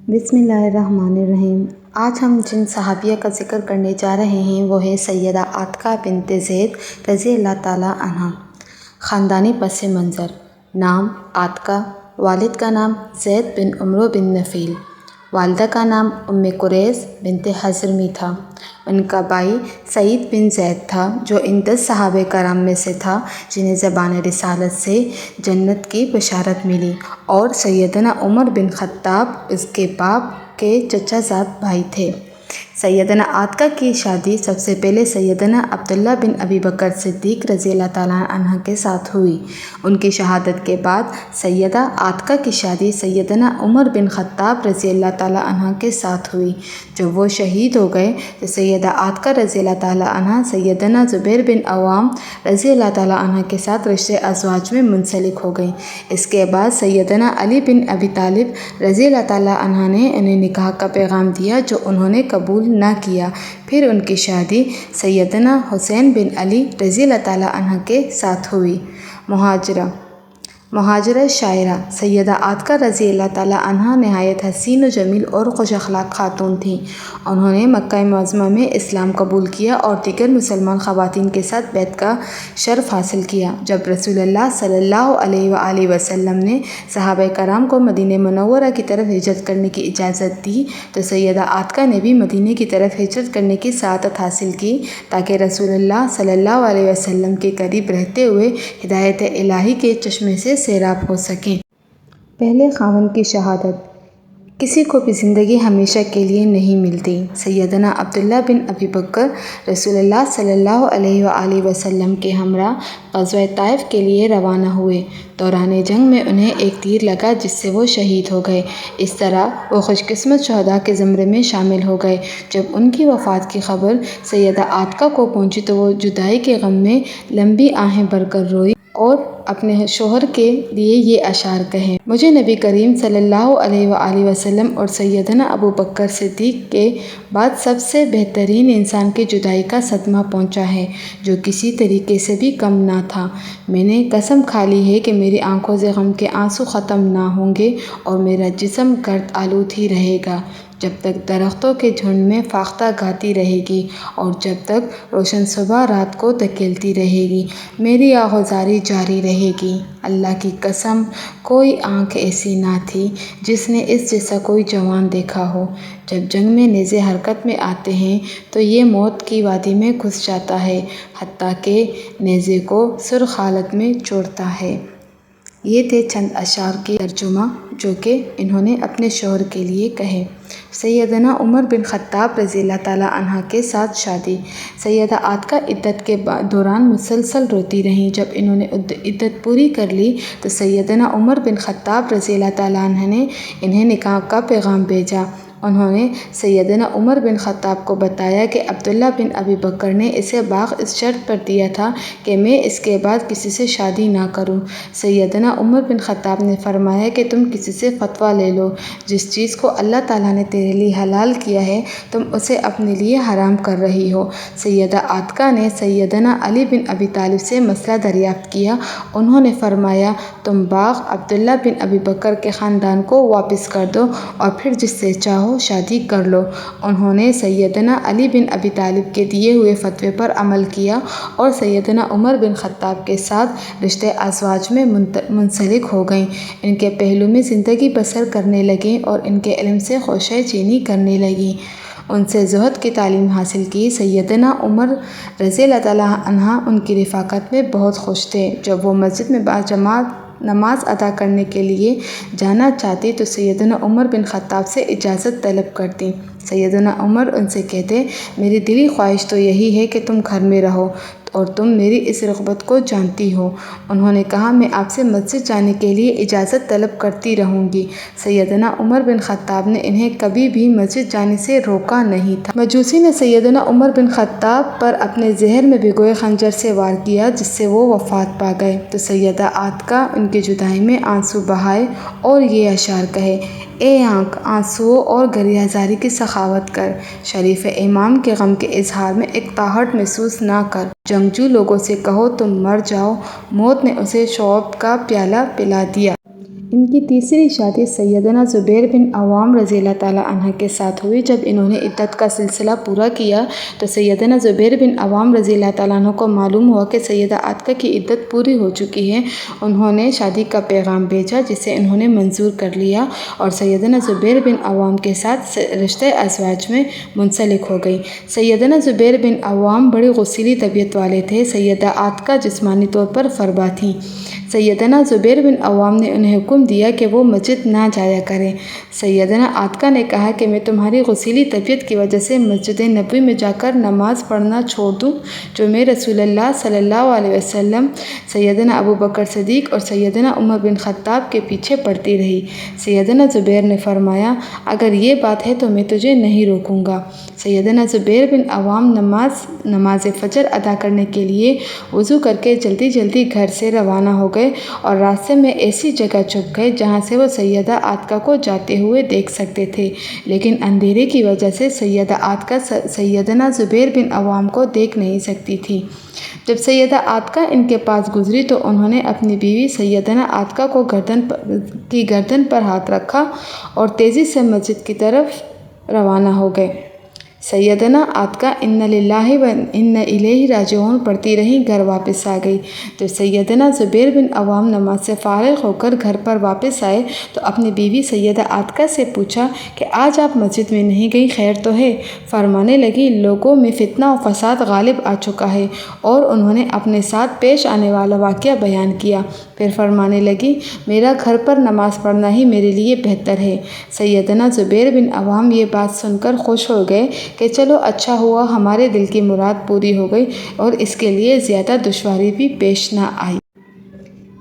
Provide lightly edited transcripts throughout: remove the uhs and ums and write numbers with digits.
بسم اللہ الرحمن الرحیم۔ آج ہم جن صحابیہ کا ذکر کرنے جا رہے ہیں وہ ہے سیدہ عاتقہ بنت زید رضی اللہ تعالیٰ عنہ۔ خاندانی پس منظر: نام عاتقہ، والد کا نام زید بن عمرو بن نفیل، والدہ کا نام قریظ بنت حضرمی تھا۔ ان کا بھائی سعید بن زید تھا جو ان 10 صحابہ کرام میں سے تھا جنہیں زبان رسالت سے جنت کی بشارت ملی، اور سیدنا عمر بن خطاب اس کے باپ کے چچا زاد بھائی تھے۔ سیدنا عاتقہ کی شادی سب سے پہلے سیدنا عبداللہ بن ابی بکر صدیق رضی اللہ تعالیٰ عنہ کے ساتھ ہوئی۔ ان کی شہادت کے بعد سیدہ عاتقہ کی شادی سیدنا عمر بن خطاب رضی اللہ تعالیٰ عنہ کے ساتھ ہوئی۔ جب وہ شہید ہو گئے تو سیدہ عاتقہ رضی اللہ تعالیٰ عنہ سیدنا زبیر بن عوام رضی اللہ تعالیٰ عنہ کے ساتھ رشتے ازواج میں منسلک ہو گئیں۔ اس کے بعد سیدنا علی بن ابی طالب رضی اللہ تعالیٰ عنہ نے انہیں نکاح کا پیغام دیا جو انہوں نے قبول نہ کیا۔ پھر ان کی شادی سیدنا حسین بن علی رضی اللہ تعالیٰ عنہ کے ساتھ ہوئی۔ مہاجرہ شاعرہ: سیدہ عاتقہ رضی اللہ تعالیٰ عنہ نہایت حسین و جمیل اور خوش اخلاق خاتون تھیں۔ انہوں نے مکہ معظمہ میں اسلام قبول کیا اور دیگر مسلمان خواتین کے ساتھ بیعت کا شرف حاصل کیا۔ جب رسول اللہ صلی اللہ علیہ وآلہ وسلم نے صحابہ کرام کو مدینہ منورہ کی طرف ہجرت کرنے کی اجازت دی تو سیدہ عاتقہ نے بھی مدینہ کی طرف ہجرت کرنے کی سعادت حاصل کی تاکہ رسول اللہ صلی اللہ علیہ وسلم کے قریب رہتے ہوئے ہدایت الہی کے چشمے سے سیراب ہو سکیں۔ پہلے خاوند کی شہادت کسی کو بھی زندگی ہمیشہ کے لیے نہیں ملتی۔ سیدنا عبداللہ بن ابی بکر رسول اللہ صلی اللہ علیہ وآلہ وسلم کے ہمراہ غزوہ طائف کے لیے روانہ ہوئے۔ دوران جنگ میں انہیں ایک تیر لگا جس سے وہ شہید ہو گئے۔ اس طرح وہ خوش قسمت شہداء کے زمرے میں شامل ہو گئے۔ جب ان کی وفات کی خبر سیدہ عاتقہ کو پہنچی تو وہ جدائی کے غم میں لمبی آہیں بھر کر روئی اور اپنے شوہر کے لیے یہ اشعار کہے: مجھے نبی کریم صلی اللہ علیہ وآلہ وسلم اور سیدنا ابو بکر صدیق کے بعد سب سے بہترین انسان کی جدائی کا صدمہ پہنچا ہے جو کسی طریقے سے بھی کم نہ تھا۔ میں نے قسم کھا لی ہے کہ میری آنکھوں سے غم کے آنسو ختم نہ ہوں گے اور میرا جسم گرد آلود ہی رہے گا جب تک درختوں کے جھنڈ میں فاختہ گاتی رہے گی اور جب تک روشن صبح رات کو دھکیلتی رہے گی، میری آہوزاری جاری رہے گی۔ اللہ کی قسم، کوئی آنکھ ایسی نہ تھی جس نے اس جیسا کوئی جوان دیکھا ہو۔ جب جنگ میں نیزے حرکت میں آتے ہیں تو یہ موت کی وادی میں گھس جاتا ہے حتیٰ کہ نیزے کو سرخ حالت میں چھوڑتا ہے۔ یہ تھے چند اشعار کی ترجمہ جو کہ انہوں نے اپنے شوہر کے لیے کہے۔ سیدنا عمر بن خطاب رضی اللہ تعالیٰ عنہ کے ساتھ شادی: سیدہ عاتقہ عدت کے دوران مسلسل روتی رہیں۔ جب انہوں نے عدت پوری کر لی تو سیدنا عمر بن خطاب رضی اللہ تعالیٰ عنہ نے انہیں نکاح کا پیغام بھیجا۔ انہوں نے سیدنا عمر بن خطاب کو بتایا کہ عبداللہ بن ابی بکر نے اسے باغ اس شرط پر دیا تھا کہ میں اس کے بعد کسی سے شادی نہ کروں۔ سیدنا عمر بن خطاب نے فرمایا کہ تم کسی سے فتویٰ لے لو، جس چیز کو اللہ تعالیٰ نے تیرے لیے حلال کیا ہے تم اسے اپنے لیے حرام کر رہی ہو۔ سیدہ عاتقہ نے سیدنا علی بن ابی طالب سے مسئلہ دریافت کیا۔ انہوں نے فرمایا تم باغ عبداللہ بن ابی بکر کے خاندان کو واپس کر دو اور پھر جس سے چاہو شادی کر لو۔ انہوں نے سیدنا علی بن ابی طالب کے دیے ہوئے فتوے پر عمل کیا اور سیدنا عمر بن خطاب کے ساتھ رشتے ازواج میں منسلک ہو گئیں۔ ان کے پہلو میں زندگی بسر کرنے لگیں اور ان کے علم سے خوشہ چینی کرنے لگیں۔ ان سے زہد کی تعلیم حاصل کی۔ سیدنا عمر رضی اللہ تعالیٰ عنہ ان کی رفاقت میں بہت خوش تھے۔ جب وہ مسجد میں باجماعت نماز ادا کرنے کے لیے جانا چاہتی تو سیدنا عمر بن خطاب سے اجازت طلب کرتی۔ سیدنا عمر ان سے کہتے: میری دلی خواہش تو یہی ہے کہ تم گھر میں رہو اور تم میری اس رغبت کو جانتی ہو۔ انہوں نے کہا میں آپ سے مسجد جانے کے لیے اجازت طلب کرتی رہوں گی۔ سیدنا عمر بن خطاب نے انہیں کبھی بھی مسجد جانے سے روکا نہیں تھا۔ مجوسی نے سیدنا عمر بن خطاب پر اپنے زہر میں بھگوئے خنجر سے وار کیا جس سے وہ وفات پا گئے تو سیدہ عاتقہ ان کی جدائی میں آنسو بہائے اور یہ اشعار کہے: اے آنکھ، آنسوؤں اور گریہ زاری کی سخاوت کر، شریف امام کے غم کے اظہار میں اقتحاٹ محسوس نہ کر۔ جنگجو لوگوں سے کہو تم مر جاؤ، موت نے اسے شوق کا پیالہ پلا دیا۔ ان کی تیسری شادی سیدنا زبیر بن عوام رضی اللہ تعالیٰ عنہ کے ساتھ ہوئی۔ جب انہوں نے عدت کا سلسلہ پورا کیا تو سیدنا زبیر بن عوام رضی اللہ تعالیٰ عنہ کو معلوم ہوا کہ سیدہ عاتکہ کی عدت پوری ہو چکی ہے۔ انہوں نے شادی کا پیغام بھیجا جسے انہوں نے منظور کر لیا اور سیدنا زبیر بن عوام کے ساتھ رشتہ ازواج میں منسلک ہو گئی۔ سیدنا زبیر بن عوام بڑی غصیلی طبیعت والے تھے۔ سیدہ عاتکہ جسمانی طور پر فربا تھیں۔ سیدنا زبیر بن عوام نے انہیں حکم دیا کہ وہ مسجد نہ جایا کریں۔ سیدنا عاتکہ نے کہا کہ میں تمہاری غصیلی طبیعت کی وجہ سے مسجد نبوی میں جا کر نماز پڑھنا چھوڑ دوں جو میں رسول اللہ صلی اللہ علیہ وسلم، سیدنا ابوبکر صدیق اور سیدنا عمر بن خطاب کے پیچھے پڑھتی رہی۔ سیدنا زبیر نے فرمایا اگر یہ بات ہے تو میں تجھے نہیں روکوں گا۔ سیدنا زبیر بن عوام نماز فجر ادا کرنے کے لیے وضو کر کے جلدی جلدی گھر سے روانہ ہو گئے اور راستے میں ایسی جگہ چھپ گئے جہاں سے وہ سیدہ عاتکہ کو جاتے ہوئے دیکھ سکتے تھے، لیکن اندھیرے کی وجہ سے سیدہ عاتکہ سیدنا زبیر بن عوام کو دیکھ نہیں سکتی تھی۔ جب سیدہ عاتکہ ان کے پاس گزری تو انہوں نے اپنی بیوی سیدنا عاتکہ کو گردن پر ہاتھ رکھا اور تیزی سے مسجد کی طرف روانہ ہو گئے۔ سیدنا عاتکہ ان للہ و ان الیہ راجعون پڑھتی رہیں، گھر واپس آ گئی۔ جب سیدنا زبیر بن عوام نماز سے فارغ ہو کر گھر پر واپس آئے تو اپنی بیوی سیدہ عاتکہ سے پوچھا کہ آج آپ مسجد میں نہیں گئی، خیر تو ہے؟ فرمانے لگی لوگوں میں فتنہ و فساد غالب آ چکا ہے، اور انہوں نے اپنے ساتھ پیش آنے والا واقعہ بیان کیا۔ پھر فرمانے لگی میرا گھر پر نماز پڑھنا ہی میرے لیے بہتر ہے۔ سیدنا زبیر بن عوام یہ بات سن کر خوش ہو گئے کہ چلو اچھا ہوا، ہمارے دل کی مراد پوری ہو گئی اور اس کے لیے زیادہ دشواری بھی پیش نہ آئی۔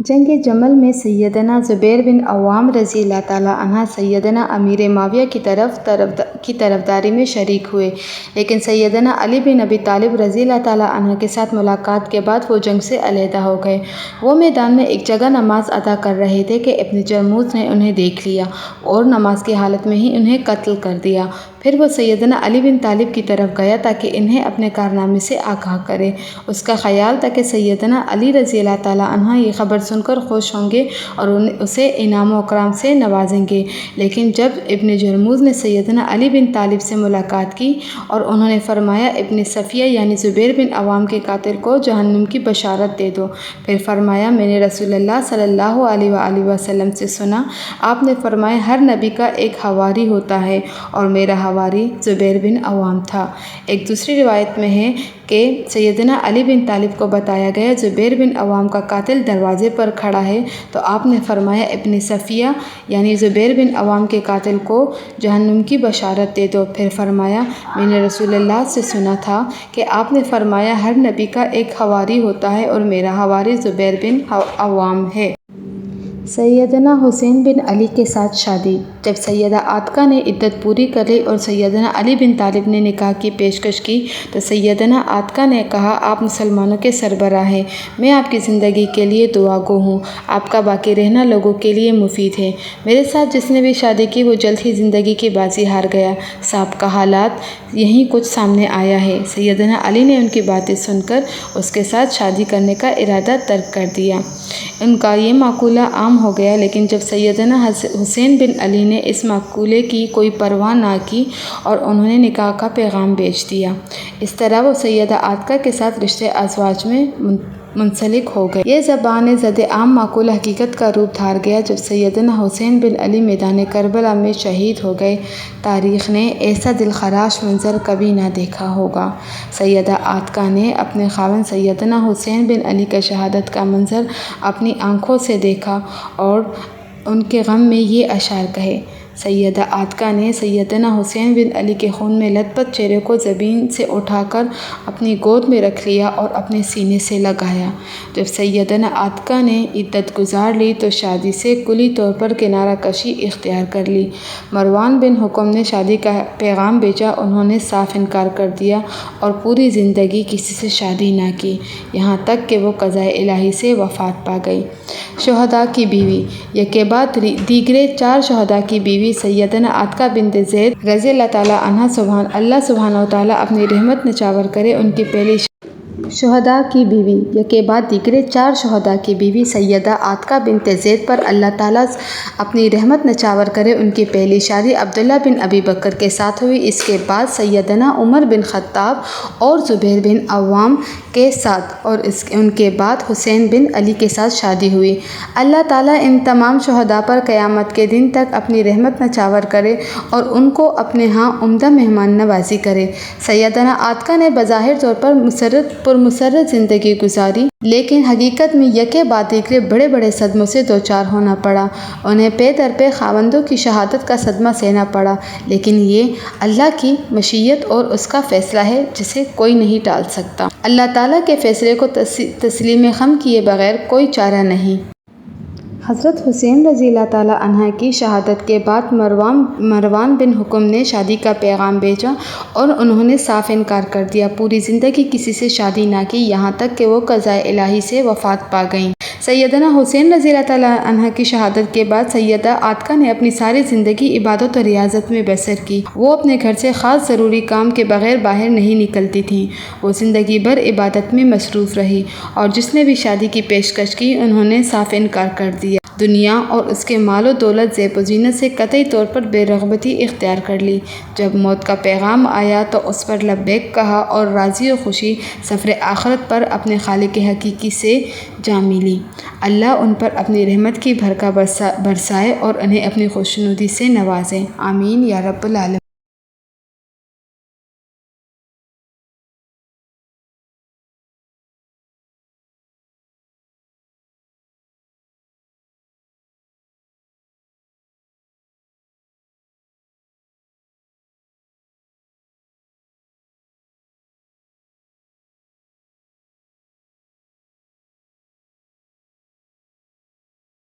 جنگ جمل میں سیدنا زبیر بن عوام رضی اللہ تعالیٰ عنہ سیدنا امیر معاویہ کی طرفداری میں شریک ہوئے، لیکن سیدنا علی بن ابی طالب رضی اللہ تعالیٰ عنہ کے ساتھ ملاقات کے بعد وہ جنگ سے علیحدہ ہو گئے۔ وہ میدان میں ایک جگہ نماز ادا کر رہے تھے کہ ابن جرموز نے انہیں دیکھ لیا اور نماز کی حالت میں ہی انہیں قتل کر دیا۔ پھر وہ سیدنا علی بن طالب کی طرف گیا تاکہ انہیں اپنے کارنامے سے آگاہ کرے۔ اس کا خیال تھا کہ سیدنا علی رضی اللہ تعالیٰ عنہ یہ خبر سن کر خوش ہوں گے اور اسے انعام و اکرام سے نوازیں گے، لیکن جب ابن جرموز نے سیدنا علی بن طالب سے ملاقات کی اور انہوں نے فرمایا ابن صفیہ یعنی زبیر بن عوام کے قاتل کو جہنم کی بشارت دے دو۔ پھر فرمایا میں نے رسول اللہ صلی اللہ علیہ وآلہ وسلم سے سنا، آپ نے فرمایا ہر نبی کا ایک حواری ہوتا ہے اور میرا حواری زبیر بن عوام تھا۔ ایک دوسری روایت میں ہے کہ سیدنا علی بن طالب کو بتایا گیا زبیر بن عوام کا قاتل دروازے پر کھڑا ہے تو آپ نے فرمایا ابن صفیہ یعنی زبیر بن عوام کے قاتل کو جہنم کی بشارت دے دو۔ پھر فرمایا میں نے رسول اللہ سے سنا تھا کہ آپ نے فرمایا ہر نبی کا ایک حواری ہوتا ہے اور میرا حواری زبیر بن عوام ہے۔ سیدنا حسین بن علی کے ساتھ شادی۔ جب سیدہ عاتکہ نے عدت پوری کر لی اور سیدنا علی بن طالب نے نکاح کی پیشکش کی تو سیدنا عاتکہ نے کہا آپ مسلمانوں کے سربراہ ہیں، میں آپ کی زندگی کے لیے دعا گو ہوں، آپ کا باقی رہنا لوگوں کے لیے مفید ہے۔ میرے ساتھ جس نے بھی شادی کی وہ جلد ہی زندگی کی بازی ہار گیا۔ سابقہ حالات یہیں کچھ سامنے آیا ہے۔ سیدنا علی نے ان کی باتیں سن کر اس کے ساتھ شادی کرنے کا ارادہ ترک کر دیا۔ ان کا یہ مقولہ عام ہو گیا، لیکن جب سیدنا حسین بن علی نے اس مقولے کی کوئی پرواہ نہ کی اور انہوں نے نکاح کا پیغام بھیج دیا، اس طرح وہ سیدہ عاتکہ کے ساتھ رشتہ ازواج میں منسلک ہو گئے۔ یہ زبان زد عام مقولہ حقیقت کا روپ دھار گیا جب سیدنا حسین بن علی میدان کربلا میں شہید ہو گئے۔ تاریخ نے ایسا دلخراش منظر کبھی نہ دیکھا ہوگا۔ سیدہ عاتکہ نے اپنے خاوند سیدنا حسین بن علی کا شہادت کا منظر اپنی آنکھوں سے دیکھا اور ان کے غم میں یہ اشعار کہے۔ سیدہ عاتکہ نے سیدنا حسین بن علی کے خون میں لت پت چہرے کو زمین سے اٹھا کر اپنی گود میں رکھ لیا اور اپنے سینے سے لگایا۔ جب سیدنا عاتکہ نے عدت گزار لی تو شادی سے کلی طور پر کنارہ کشی اختیار کر لی۔ مروان بن حکم نے شادی کا پیغام بھیجا، انہوں نے صاف انکار کر دیا اور پوری زندگی کسی سے شادی نہ کی، یہاں تک کہ وہ قضاء الہی سے وفات پا گئی۔ شہداء کی بیوی۔ یکے بعد دیگرے 4 شہداء کی بیوی سیدنا عاتکہ بنت زید رضی اللہ تعالیٰ عنہ اللہ سبحانہ و تعالیٰ اپنی رحمت نچھاور کرے، ان کی پہلی شہداء کی بیوی یکے بعد دیگرے 4 شہداء کی بیوی سیدہ عاتقہ بنت زید پر اللہ تعالیٰ اپنی رحمت نچھاور کرے۔ ان کی پہلی شادی عبداللہ بن ابی بکر کے ساتھ ہوئی۔ اس کے بعد سیدنا عمر بن خطاب اور زبیر بن عوام کے ساتھ اور ان کے بعد حسین بن علی کے ساتھ شادی ہوئی۔ اللہ تعالیٰ ان تمام شہداء پر قیامت کے دن تک اپنی رحمت نچھاور کرے اور ان کو اپنے ہاں عمدہ مہمان نوازی کرے۔ سیدنا عاتقہ نے بظاہر طور پر پرمسرت زندگی گزاری، لیکن حقیقت میں یکے بعد دیگرے بڑے بڑے صدموں سے دوچار ہونا پڑا۔ انہیں پے در پے خاوندوں کی شہادت کا صدمہ سہنا پڑا، لیکن یہ اللہ کی مشیت اور اس کا فیصلہ ہے جسے کوئی نہیں ٹال سکتا۔ اللہ تعالیٰ کے فیصلے کو تسلیم خم کیے بغیر کوئی چارہ نہیں۔ حضرت حسین رضی اللہ تعالیٰ عنہ کی شہادت کے بعد مروان بن حکم نے شادی کا پیغام بھیجا اور انہوں نے صاف انکار کر دیا۔ پوری زندگی کسی سے شادی نہ کی، یہاں تک کہ وہ قضائے الہی سے وفات پا گئیں۔ سیدنا حسین رضی اللہ تعالیٰ عنہ کی شہادت کے بعد سیدہ عاتقہ نے اپنی ساری زندگی عبادت و ریاضت میں بسر کی۔ وہ اپنے گھر سے خاص ضروری کام کے بغیر باہر نہیں نکلتی تھیں۔ وہ زندگی بھر عبادت میں مصروف رہی اور جس نے بھی شادی کی پیشکش کی انہوں نے صاف انکار کر دیا۔ دنیا اور اس کے مال و دولت، زیب و زینت سے قطعی طور پر بے رغبتی اختیار کر لی۔ جب موت کا پیغام آیا تو اس پر لبیک کہا اور راضی و خوشی سفر آخرت پر اپنے خالق حقیقی سے جا ملی۔ اللہ ان پر اپنی رحمت کی بھرکا برسائے اور انہیں اپنی خوشنودی سے نوازے۔ آمین یا رب العالمین۔